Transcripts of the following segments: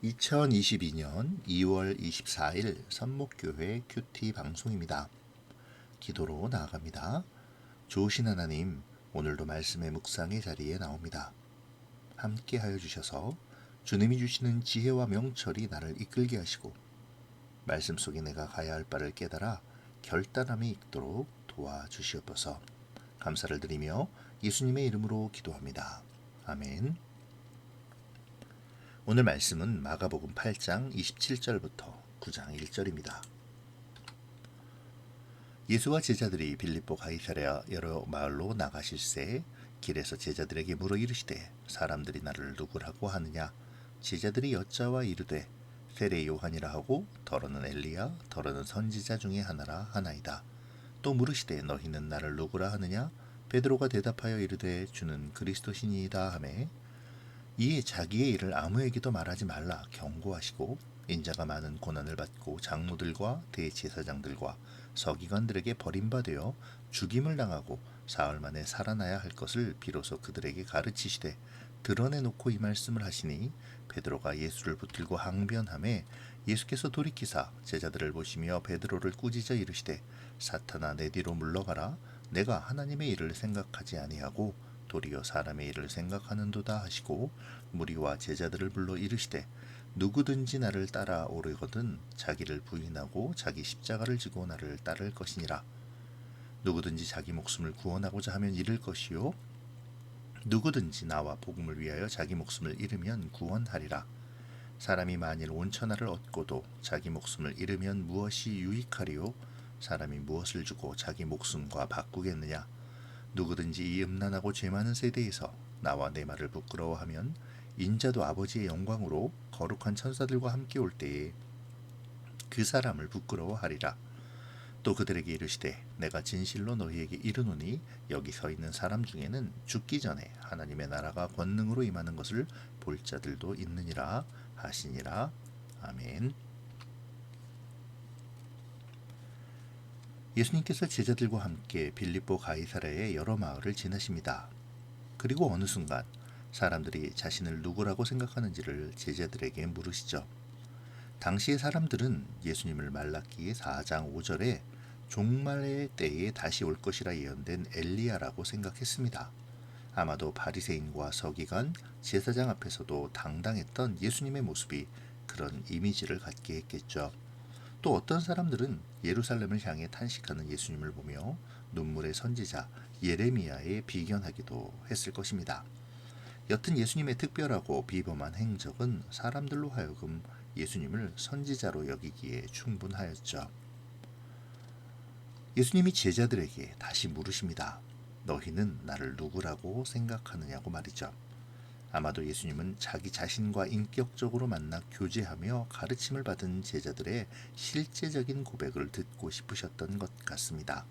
2022년 2월 24일 선목교회 큐티 방송입니다. 기도로 나아갑니다. 좋으신 하나님, 오늘도 말씀의 묵상의 자리에 나옵니다. 함께 하여 주셔서 주님이 주시는 지혜와 명철이 나를 이끌게 하시고 말씀 속에 내가 가야 할 바를 깨달아 결단함이 있도록 도와주시옵소서. 감사를 드리며 예수님의 이름으로 기도합니다. 아멘. 오늘 말씀은 마가복음 8장 27절부터 9장 1절입니다. 예수와 제자들이 빌립보 가이사랴 여러 마을로 나가실새 길에서 제자들에게 물어 이르시되 사람들이 나를 누구라고 하느냐? 제자들이 여짜와 이르되 세례 요한이라 하고 더러는 엘리야 더러는 선지자 중에 하나라 하나이다. 또 물으시되 너희는 나를 누구라 하느냐? 베드로가 대답하여 이르되 주는 그리스도시니이다 하매 이에 자기의 일을 아무에게도 말하지 말라 경고하시고 인자가 많은 고난을 받고 장로들과 대제사장들과 서기관들에게 버림받아 죽임을 당하고 사흘 만에 살아나야 할 것을 비로소 그들에게 가르치시되 드러내놓고 이 말씀을 하시니 베드로가 예수를 붙들고 항변하매 예수께서 돌이키사 제자들을 보시며 베드로를 꾸짖어 이르시되 사탄아 내 뒤로 물러가라 내가 하나님의 일을 생각하지 아니하고 도리어 사람의 일을 생각하는도다 하시고 무리와 제자들을 불러 이르시되 누구든지 나를 따라 오르거든 자기를 부인하고 자기 십자가를 지고 나를 따를 것이니라. 누구든지 자기 목숨을 구원하고자 하면 잃을 것이요 누구든지 나와 복음을 위하여 자기 목숨을 잃으면 구원하리라. 사람이 만일 온 천하를 얻고도 자기 목숨을 잃으면 무엇이 유익하리요? 사람이 무엇을 주고 자기 목숨과 바꾸겠느냐? 누구든지 이 음란하고 죄 많은 세대에서 나와 내 말을 부끄러워하면 인자도 아버지의 영광으로 거룩한 천사들과 함께 올 때에 그 사람을 부끄러워하리라. 또 그들에게 이르시되 내가 진실로 너희에게 이르노니 여기 서 있는 사람 중에는 죽기 전에 하나님의 나라가 권능으로 임하는 것을 볼 자들도 있느니라 하시니라. 아멘. 예수님께서 제자들과 함께 빌립보 가이사랴의 여러 마을을 지나십니다. 그리고 어느 순간 사람들이 자신을 누구라고 생각하는지를 제자들에게 물으시죠. 당시의 사람들은 예수님을 말라기 4장 5절에 종말의 때에 다시 올 것이라 예언된 엘리야라고 생각했습니다. 아마도 바리새인과 서기관, 제사장 앞에서도 당당했던 예수님의 모습이 그런 이미지를 갖게 했겠죠. 또 어떤 사람들은 예루살렘을 향해 탄식하는 예수님을 보며 눈물의 선지자 예레미야에 비견하기도 했을 것입니다. 여튼 예수님의 특별하고 비범한 행적은 사람들로 하여금 예수님을 선지자로 여기기에 충분하였죠. 예수님이 제자들에게 다시 물으십니다. 너희는 나를 누구라고 생각하느냐고 말이죠. 아마도 예수님은 자기 자신과 인격적으로 만나 교제하며 가르침을 받은 제자들의 실제적인 고백을 듣고 싶으셨던 것 같습니다.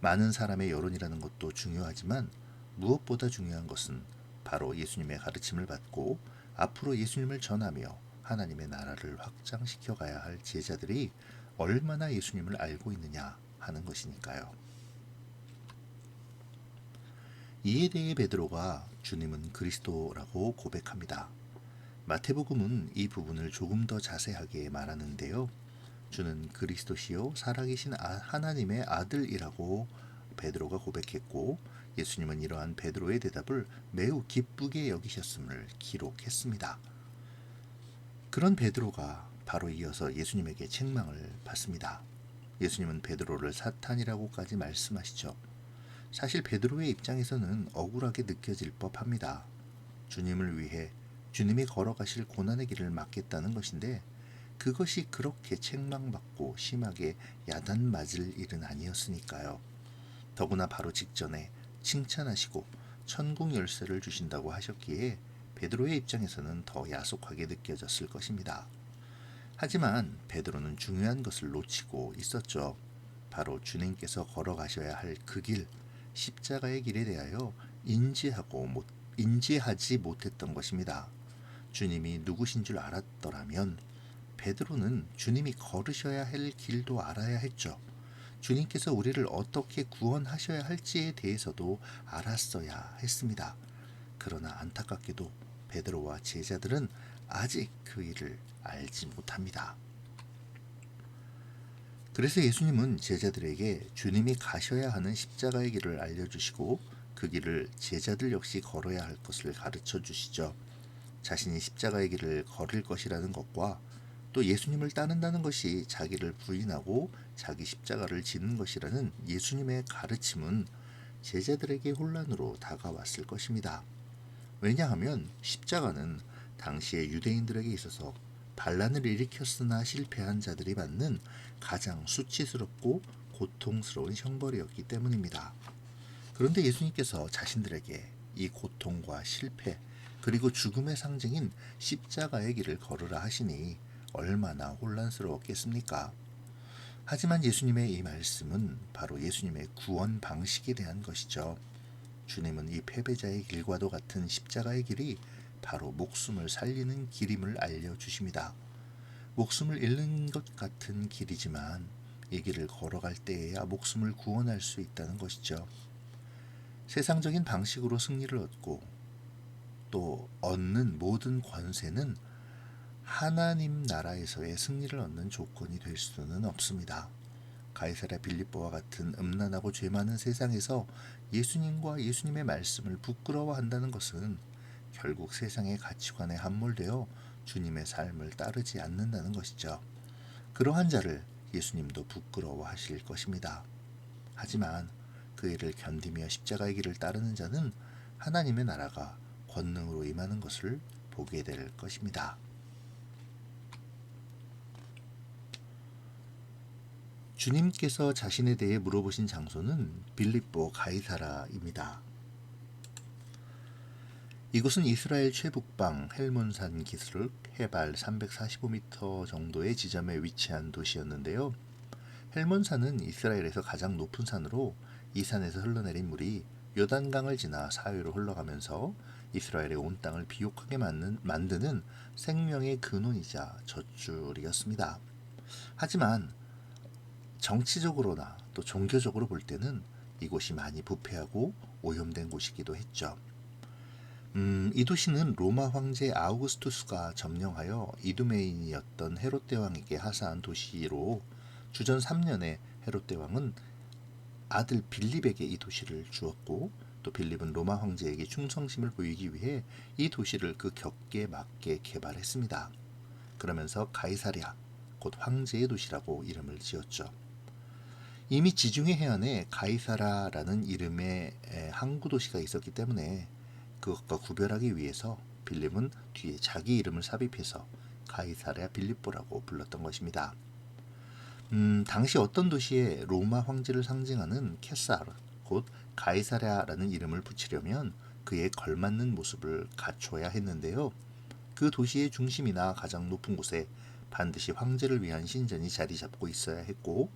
많은 사람의 여론이라는 것도 중요하지만 무엇보다 중요한 것은 바로 예수님의 가르침을 받고 앞으로 예수님을 전하며 하나님의 나라를 확장시켜 가야 할 제자들이 얼마나 예수님을 알고 있느냐 하는 것이니까요. 이에 대해 베드로가 주님은 그리스도라고 고백합니다. 마태복음은 이 부분을 조금 더 자세하게 말하는데요. 주는 그리스도시요 살아계신 하나님의 아들이라고 베드로가 고백했고 예수님은 이러한 베드로의 대답을 매우 기쁘게 여기셨음을 기록했습니다. 그런 베드로가 바로 이어서 예수님에게 책망을 받습니다. 예수님은 베드로를 사탄이라고까지 말씀하시죠. 사실 베드로의 입장에서는 억울하게 느껴질 법합니다. 주님을 위해 주님이 걸어가실 고난의 길을 막겠다는 것인데 그것이 그렇게 책망받고 심하게 야단맞을 일은 아니었으니까요. 더구나 바로 직전에 칭찬하시고 천국 열쇠를 주신다고 하셨기에 베드로의 입장에서는 더 야속하게 느껴졌을 것입니다. 하지만 베드로는 중요한 것을 놓치고 있었죠. 바로 주님께서 걸어가셔야 할 그 길, 십자가의 길에 대하여 인지하지 못했던 것입니다. 주님이 누구신 줄 알았더라면 베드로는 주님이 걸으셔야 할 길도 알아야 했죠. 주님께서 우리를 어떻게 구원하셔야 할지에 대해서도 알았어야 했습니다. 그러나 안타깝게도 베드로와 제자들은 아직 그 일을 알지 못합니다. 그래서 예수님은 제자들에게 주님이 가셔야 하는 십자가의 길을 알려주시고 그 길을 제자들 역시 걸어야 할 것을 가르쳐 주시죠. 자신이 십자가의 길을 걸을 것이라는 것과 또 예수님을 따른다는 것이 자기를 부인하고 자기 십자가를 지는 것이라는 예수님의 가르침은 제자들에게 혼란으로 다가왔을 것입니다. 왜냐하면 십자가는 당시의 유대인들에게 있어서 반란을 일으켰으나 실패한 자들이 받는 가장 수치스럽고 고통스러운 형벌이었기 때문입니다. 그런데 예수님께서 자신들에게 이 고통과 실패 그리고 죽음의 상징인 십자가의 길을 걸으라 하시니 얼마나 혼란스러웠겠습니까? 하지만 예수님의 이 말씀은 바로 예수님의 구원 방식에 대한 것이죠. 주님은 이 패배자의 길과도 같은 십자가의 길이 바로 목숨을 살리는 길임을 알려주십니다. 목숨을 잃는 것 같은 길이지만 이 길을 걸어갈 때에야 목숨을 구원할 수 있다는 것이죠. 세상적인 방식으로 승리를 얻고 또 얻는 모든 권세는 하나님 나라에서의 승리를 얻는 조건이 될 수는 없습니다. 가이사랴 빌립보와 같은 음란하고 죄 많은 세상에서 예수님과 예수님의 말씀을 부끄러워한다는 것은 결국 세상의 가치관에 함몰되어 주님의 삶을 따르지 않는다는 것이죠. 그러한 자를 예수님도 부끄러워하실 것입니다. 하지만 그 일을 견디며 십자가의 길을 따르는 자는 하나님의 나라가 권능으로 임하는 것을 보게 될 것입니다. 주님께서 자신에 대해 물어보신 장소는 빌립보 가이사라입니다. 이곳은 이스라엘 최북방 헬몬산 기슭 해발 345m 정도의 지점에 위치한 도시였는데요. 헬몬산은 이스라엘에서 가장 높은 산으로 이 산에서 흘러내린 물이 요단강을 지나 사해로 흘러가면서 이스라엘의 온 땅을 비옥하게 만드는 생명의 근원이자 젖줄이었습니다. 하지만 정치적으로나 또 종교적으로 볼 때는 이곳이 많이 부패하고 오염된 곳이기도 했죠. 이 도시는 로마 황제 아우구스투스가 점령하여 이두메인이었던 헤롯 대왕에게 하사한 도시로 주전 3년에 헤롯 대왕은 아들 빌립에게 이 도시를 주었고 또 빌립은 로마 황제에게 충성심을 보이기 위해 이 도시를 그 격에 맞게 개발했습니다. 그러면서 가이사랴, 곧 황제의 도시라고 이름을 지었죠. 이미 지중해 해안에 가이사라라는 이름의 항구 도시가 있었기 때문에 그것과 구별하기 위해서 빌립은 뒤에 자기 이름을 삽입해서 가이사랴 빌립보라고 불렀던 것입니다. 당시 어떤 도시에 로마 황제를 상징하는 케사르, 곧 가이사랴라는 이름을 붙이려면 그에 걸맞는 모습을 갖춰야 했는데요. 그 도시의 중심이나 가장 높은 곳에 반드시 황제를 위한 신전이 자리 잡고 있어야 했고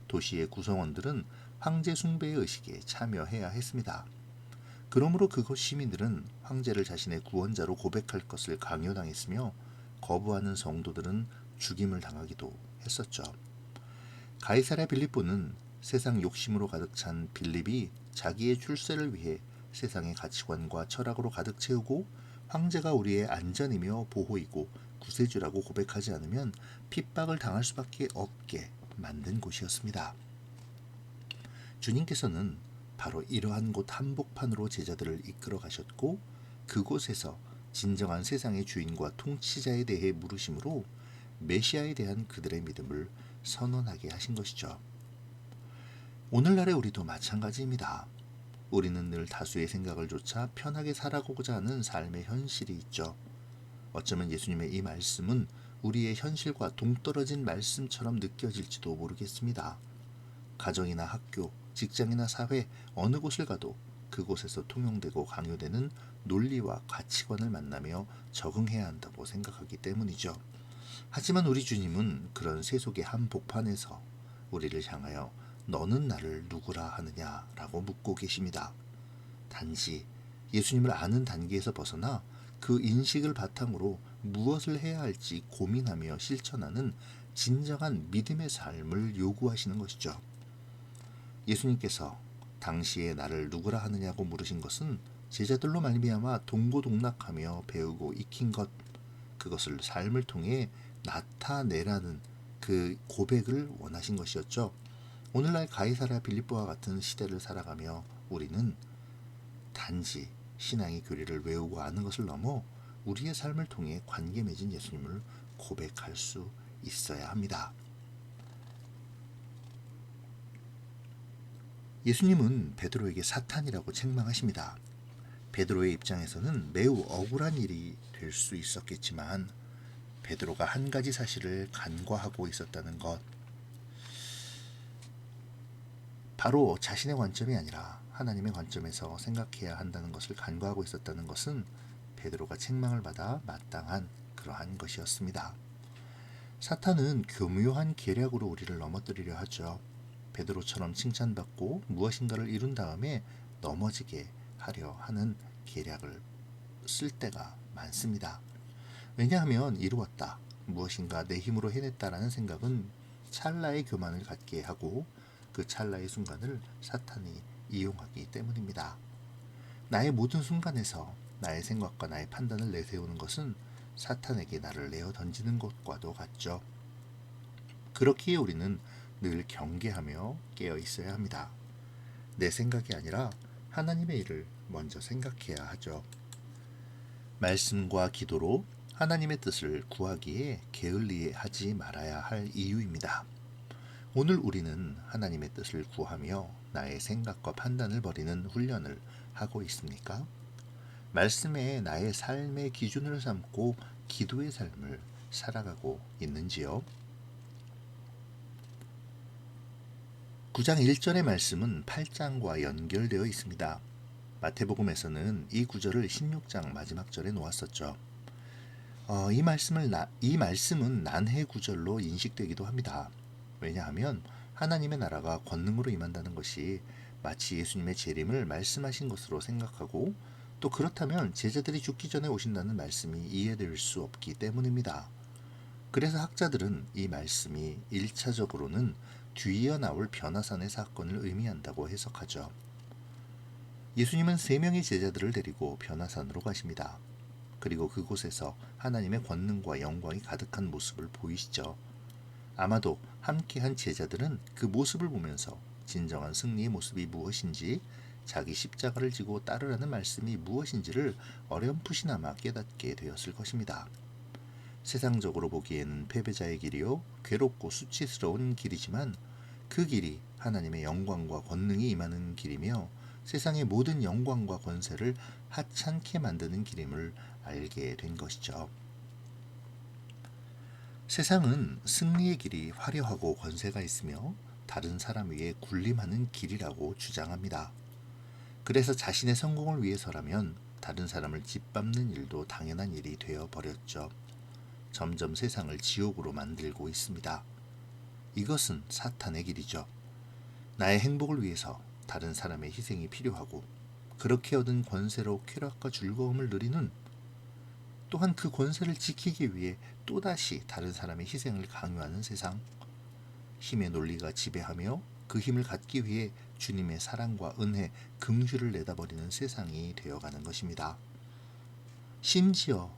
도시의 구성원들은 황제 숭배의 의식에 참여해야 했습니다. 그러므로 그곳 시민들은 황제를 자신의 구원자로 고백할 것을 강요당했으며 거부하는 성도들은 죽임을 당하기도 했었죠. 가이사랴 빌립보는 세상 욕심으로 가득 찬 빌립이 자기의 출세를 위해 세상의 가치관과 철학으로 가득 채우고 황제가 우리의 안전이며 보호이고 구세주라고 고백하지 않으면 핍박을 당할 수밖에 없게 만든 곳이었습니다. 주님께서는 바로 이러한 곳 한복판으로 제자들을 이끌어 가셨고 그곳에서 진정한 세상의 주인과 통치자에 대해 물으심으로 메시아에 대한 그들의 믿음을 선언하게 하신 것이죠. 오늘날의 우리도 마찬가지입니다. 우리는 늘 다수의 생각을 좇아 편하게 살아가고자 하는 삶의 현실이 있죠. 어쩌면 예수님의 이 말씀은 우리의 현실과 동떨어진 말씀처럼 느껴질지도 모르겠습니다. 가정이나 학교, 직장이나 사회 어느 곳을 가도 그곳에서 통용되고 강요되는 논리와 가치관을 만나며 적응해야 한다고 생각하기 때문이죠. 하지만 우리 주님은 그런 세속의 한복판에서 우리를 향하여 너는 나를 누구라 하느냐라고 묻고 계십니다. 단지 예수님을 아는 단계에서 벗어나 그 인식을 바탕으로 무엇을 해야 할지 고민하며 실천하는 진정한 믿음의 삶을 요구하시는 것이죠. 예수님께서 당시에 나를 누구라 하느냐고 물으신 것은 제자들로 말미암아 동고동락하며 배우고 익힌 것, 그것을 삶을 통해 나타내라는 그 고백을 원하신 것이었죠. 오늘날 가이사랴 빌립보와 같은 시대를 살아가며 우리는 단지 신앙의 교리를 외우고 아는 것을 넘어 우리의 삶을 통해 관계 맺은 예수님을 고백할 수 있어야 합니다. 예수님은 베드로에게 사탄이라고 책망하십니다. 베드로의 입장에서는 매우 억울한 일이 될 수 있었겠지만 베드로가 한 가지 사실을 간과하고 있었다는 것, 바로 자신의 관점이 아니라 하나님의 관점에서 생각해야 한다는 것을 간과하고 있었다는 것은 베드로가 책망을 받아 마땅한 그러한 것이었습니다. 사탄은 교묘한 계략으로 우리를 넘어뜨리려 하죠. 베드로처럼 칭찬받고 무엇인가를 이룬 다음에 넘어지게 하려 하는 계략을 쓸 때가 많습니다. 왜냐하면 이루었다, 무엇인가 내 힘으로 해냈다라는 생각은 찰나의 교만을 갖게 하고 그 찰나의 순간을 사탄이 이용하기 때문입니다. 나의 모든 순간에서 나의 생각과 나의 판단을 내세우는 것은 사탄에게 나를 내어 던지는 것과도 같죠. 그렇기에 우리는 늘 경계하며 깨어 있어야 합니다. 내 생각이 아니라 하나님의 일을 먼저 생각해야 하죠. 말씀과 기도로 하나님의 뜻을 구하기에 게을리하지 말아야 할 이유입니다. 오늘 우리는 하나님의 뜻을 구하며 나의 생각과 판단을 버리는 훈련을 하고 있습니까? 말씀에 나의 삶의 기준을 삼고 기도의 삶을 살아가고 있는지요? 9장 1절의 말씀은 8장과 연결되어 있습니다. 마태복음에서는 이 구절을 16장 마지막 절에 놓았었죠. 이 말씀은 난해 구절로 인식되기도 합니다. 왜냐하면 하나님의 나라가 권능으로 임한다는 것이 마치 예수님의 재림을 말씀하신 것으로 생각하고, 또 그렇다면 제자들이 죽기 전에 오신다는 말씀이 이해될 수 없기 때문입니다. 그래서 학자들은 이 말씀이 1차적으로는 뒤이어 나올 변화산의 사건을 의미한다고 해석하죠. 예수님은 3명의 제자들을 데리고 변화산으로 가십니다. 그리고 그곳에서 하나님의 권능과 영광이 가득한 모습을 보이시죠. 아마도 함께한 제자들은 그 모습을 보면서 진정한 승리의 모습이 무엇인지, 자기 십자가를 지고 따르라는 말씀이 무엇인지를 어렴풋이나마 깨닫게 되었을 것입니다. 세상적으로 보기에는 패배자의 길이요, 괴롭고 수치스러운 길이지만 그 길이 하나님의 영광과 권능이 임하는 길이며 세상의 모든 영광과 권세를 하찮게 만드는 길임을 알게 된 것이죠. 세상은 승리의 길이 화려하고 권세가 있으며 다른 사람 위에 군림하는 길이라고 주장합니다. 그래서 자신의 성공을 위해서라면 다른 사람을 짓밟는 일도 당연한 일이 되어버렸죠. 점점 세상을 지옥으로 만들고 있습니다. 이것은 사탄의 길이죠. 나의 행복을 위해서 다른 사람의 희생이 필요하고, 그렇게 얻은 권세로 쾌락과 즐거움을 누리는, 또한 그 권세를 지키기 위해 또다시 다른 사람의 희생을 강요하는 세상, 힘의 논리가 지배하며 그 힘을 갖기 위해 주님의 사랑과 은혜, 긍휼을 내다버리는 세상이 되어가는 것입니다. 심지어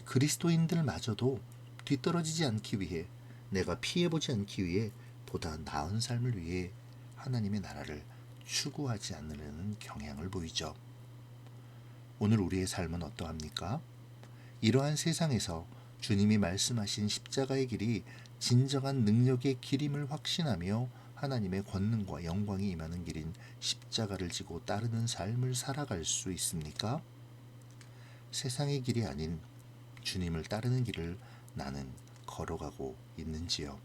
그리스도인들마저도 뒤떨어지지 않기 위해, 내가 피해보지 않기 위해 보다 나은 삶을 위해 하나님의 나라를 추구하지 않으려는 경향을 보이죠. 오늘 우리의 삶은 어떠합니까? 이러한 세상에서 주님이 말씀하신 십자가의 길이 진정한 능력의 길임을 확신하며 하나님의 권능과 영광이 임하는 길인 십자가를 지고 따르는 삶을 살아갈 수 있습니까? 세상의 길이 아닌 주님을 따르는 길을 나는 걸어가고 있는지요?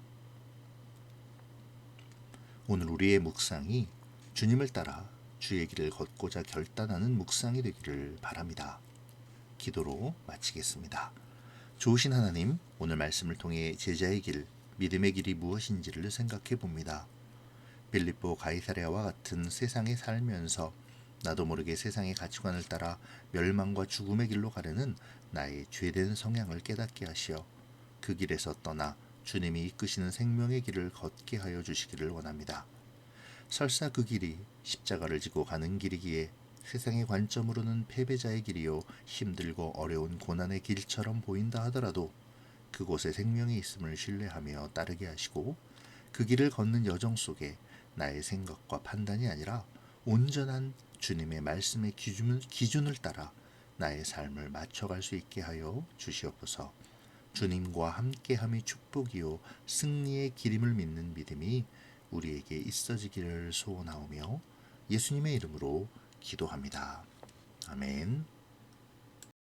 오늘 우리의 묵상이 주님을 따라 주의 길을 걷고자 결단하는 묵상이 되기를 바랍니다. 기도로 마치겠습니다. 좋으신 하나님, 오늘 말씀을 통해 제자의 길, 믿음의 길이 무엇인지를 생각해 봅니다. 빌립보 가이사랴와 같은 세상에 살면서 나도 모르게 세상의 가치관을 따라 멸망과 죽음의 길로 가려는 나의 죄된 성향을 깨닫게 하시어 그 길에서 떠나 주님이 이끄시는 생명의 길을 걷게 하여 주시기를 원합니다. 설사 그 길이 십자가를 지고 가는 길이기에 세상의 관점으로는 패배자의 길이요 힘들고 어려운 고난의 길처럼 보인다 하더라도 그곳에 생명이 있음을 신뢰하며 따르게 하시고 그 길을 걷는 여정 속에 나의 생각과 판단이 아니라 온전한 주님의 말씀의 기준을 따라 나의 삶을 맞춰갈 수 있게 하여 주시옵소서. 주님과 함께함이 축복이요 승리의 길임을 믿는 믿음이 우리에게 있어지기를 소원하오며 예수님의 이름으로 기도합니다. 아멘.